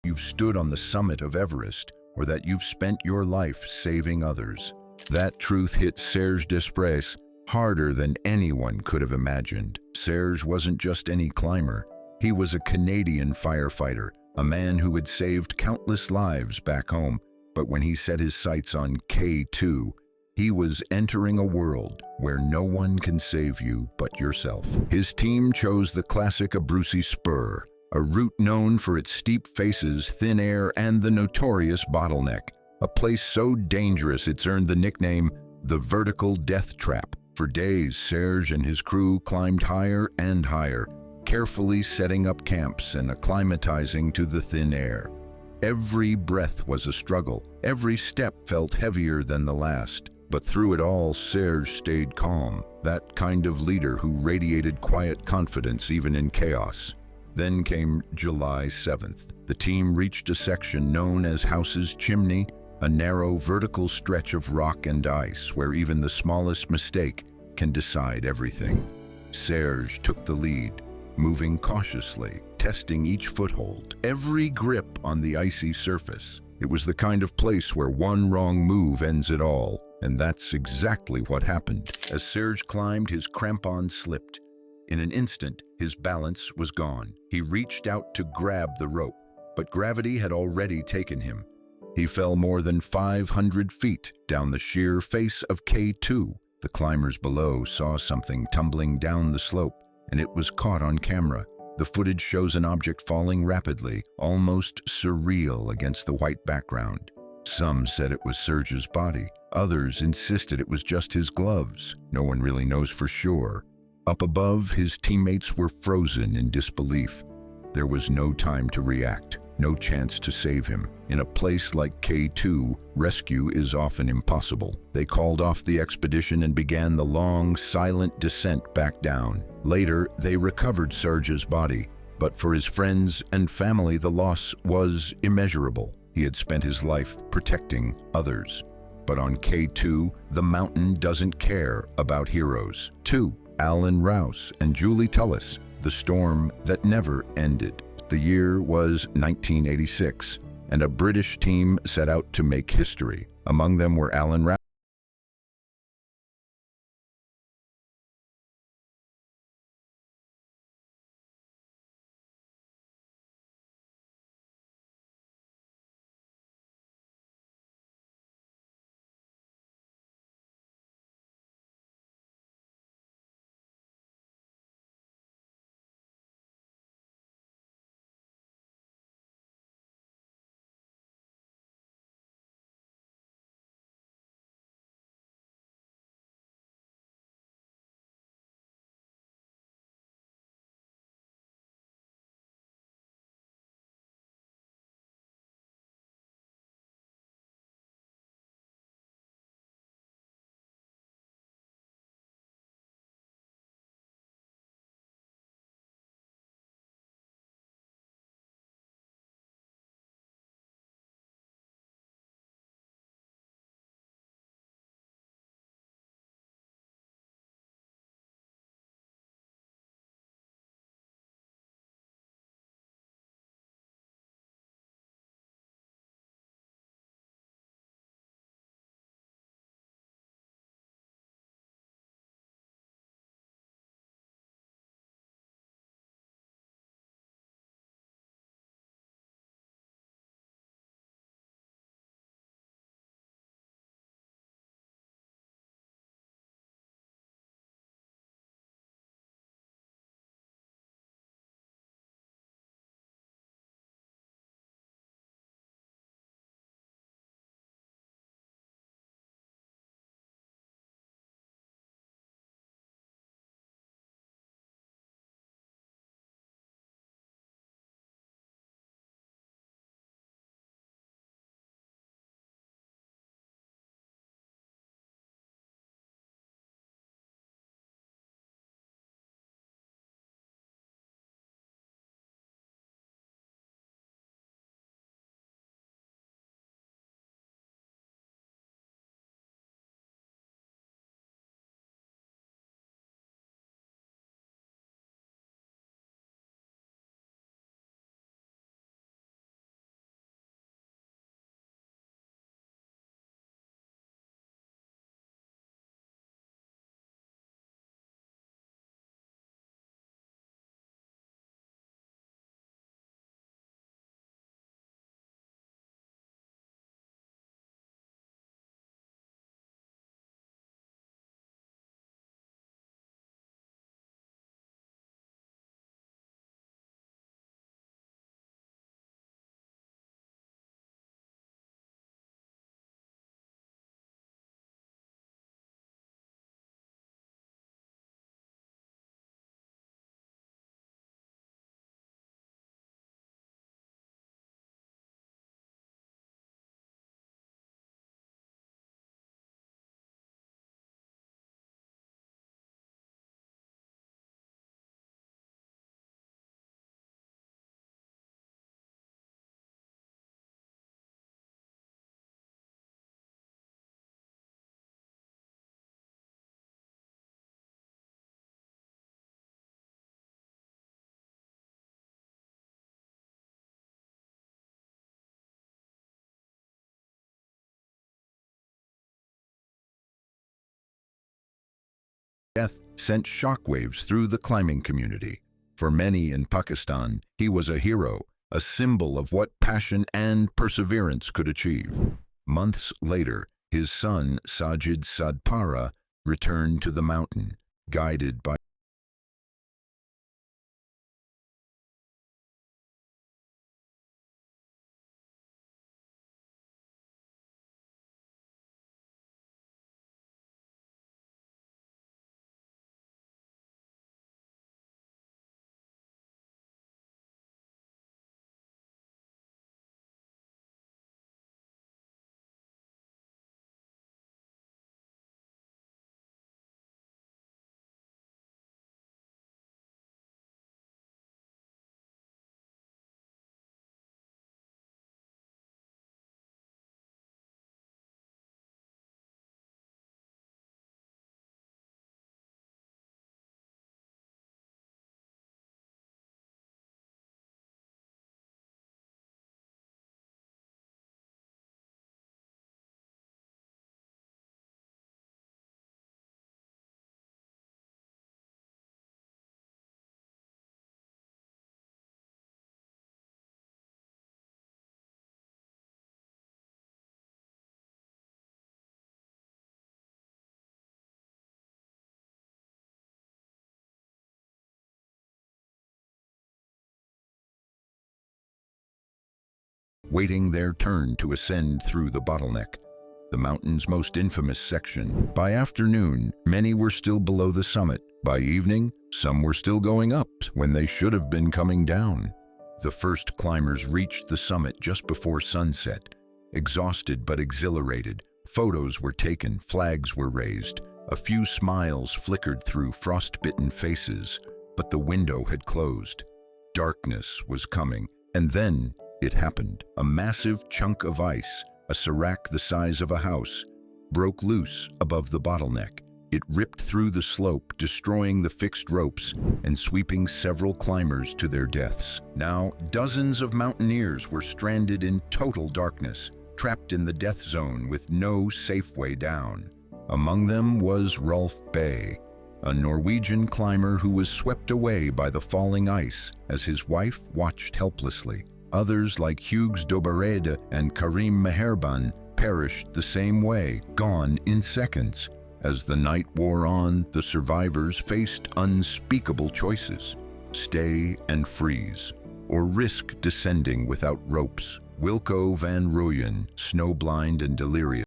you've stood on the summit of Everest, or that you've spent your life saving others. That truth hit Serge Despres harder than anyone could have imagined. Serge wasn't just any climber. He was a Canadian firefighter, a man who had saved countless lives back home. But when he set his sights on K2, he was entering a world where no one can save you but yourself. His team chose the classic Abruzzi Spur, a route known for its steep faces, thin air, and the notorious bottleneck. A place so dangerous it's earned the nickname the Vertical Death Trap. For days, Serge and his crew climbed higher and higher, carefully setting up camps and acclimatizing to the thin air. Every breath was a struggle. Every step felt heavier than the last. But through it all, Serge stayed calm, that kind of leader who radiated quiet confidence even in chaos. Then came July 7th. The team reached a section known as House's Chimney, a narrow vertical stretch of rock and ice where even the smallest mistake can decide everything. Serge took the lead, moving cautiously, testing each foothold, every grip on the icy surface. It was the kind of place where one wrong move ends it all, and that's exactly what happened. As Serge climbed, his crampons slipped. In an instant, his balance was gone. He reached out to grab the rope, but gravity had already taken him. He fell more than 500 feet down the sheer face of K2. The climbers below saw something tumbling down the slope, and it was caught on camera. The footage shows an object falling rapidly, almost surreal against the white background. Some said it was Serge's body. Others insisted it was just his gloves. No one really knows for sure. Up above, his teammates were frozen in disbelief. There was no time to react, no chance to save him. In a place like K2, rescue is often impossible. They called off the expedition and began the long, silent descent back down. Later, they recovered Serge's body, but for his friends and family, the loss was immeasurable. He had spent his life protecting others. But on K2, the mountain doesn't care about heroes. 2. Rouse and Tullis, the storm that never ended. The year was 1986, and a British team set out to make history. Among them were Rouse death sent shockwaves through the climbing community. For many in Pakistan, he was a hero, a symbol of what passion and perseverance could achieve. Months later, his son, Serge Sadpara, returned to the mountain, guided by waiting their turn to ascend through the bottleneck, the mountain's most infamous section. By afternoon, many were still below the summit. By evening, some were still going up when they should have been coming down. The first climbers reached the summit just before sunset. Exhausted but exhilarated, photos were taken, flags were raised. A few smiles flickered through frostbitten faces, but the window had closed. Darkness was coming, and then it happened. A massive chunk of ice, a serac the size of a house, broke loose above the bottleneck. It ripped through the slope, destroying the fixed ropes and sweeping several climbers to their deaths. Now, dozens of mountaineers were stranded in total darkness, trapped in the death zone with no safe way down. Among them was Rolf Bay, a Norwegian climber who was swept away by the falling ice as his wife watched helplessly. Others like Hugues Doberede and Karim Meherban perished the same way, gone in seconds. As the night wore on, the survivors faced unspeakable choices: stay and freeze, or risk descending without ropes. Wilco van Rooyen, snowblind and delirious,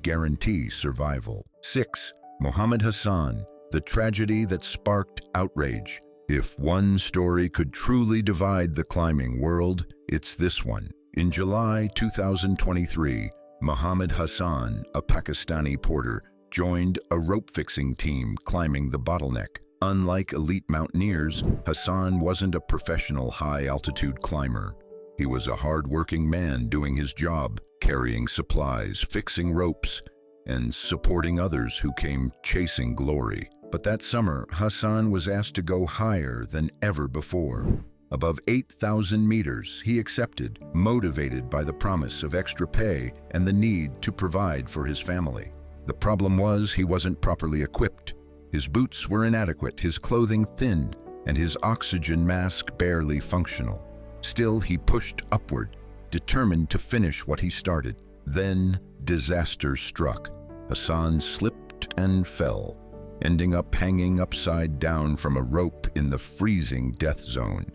guarantee survival. 6. Muhammad Hassan, the tragedy that sparked outrage. If one story could truly divide the climbing world, it's this one. In July 2023, Muhammad Hassan, a Pakistani porter, joined a rope-fixing team climbing the bottleneck. Unlike elite mountaineers, Hassan wasn't a professional high-altitude climber. He was a hard-working man doing his job, carrying supplies, fixing ropes, and supporting others who came chasing glory. But that summer, Hassan was asked to go higher than ever before. Above 8,000 meters, he accepted, motivated by the promise of extra pay and the need to provide for his family. The problem was he wasn't properly equipped. His boots were inadequate, his clothing thin, and his oxygen mask barely functional. Still, he pushed upward, determined to finish what he started. Then, disaster struck. Hassan slipped and fell, ending up hanging upside down from a rope in the freezing death zone.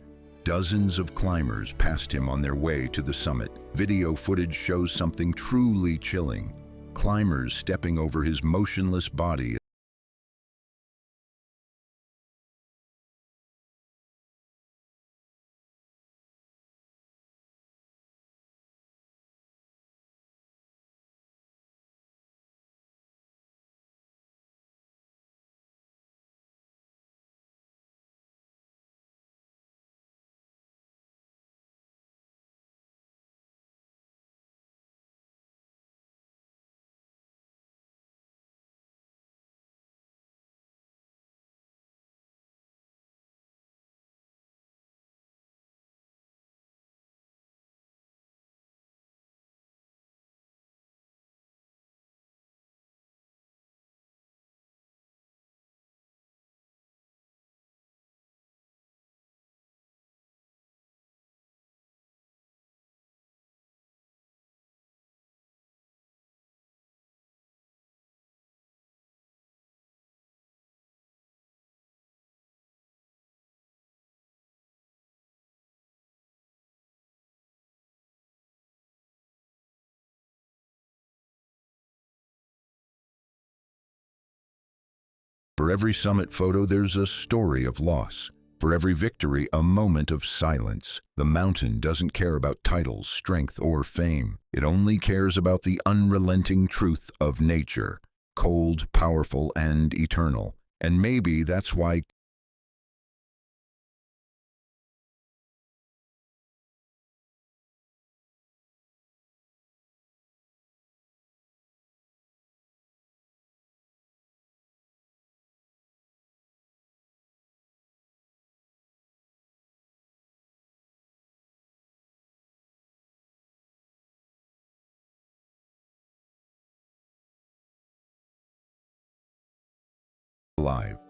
Dozens of climbers passed him on their way to the summit. Video footage shows something truly chilling. Climbers stepping over his motionless body. For every summit photo, there's a story of loss. For every victory, a moment of silence. The mountain doesn't care about titles, strength, or fame. It only cares about the unrelenting truth of nature, cold, powerful, and eternal. And maybe that's why alive.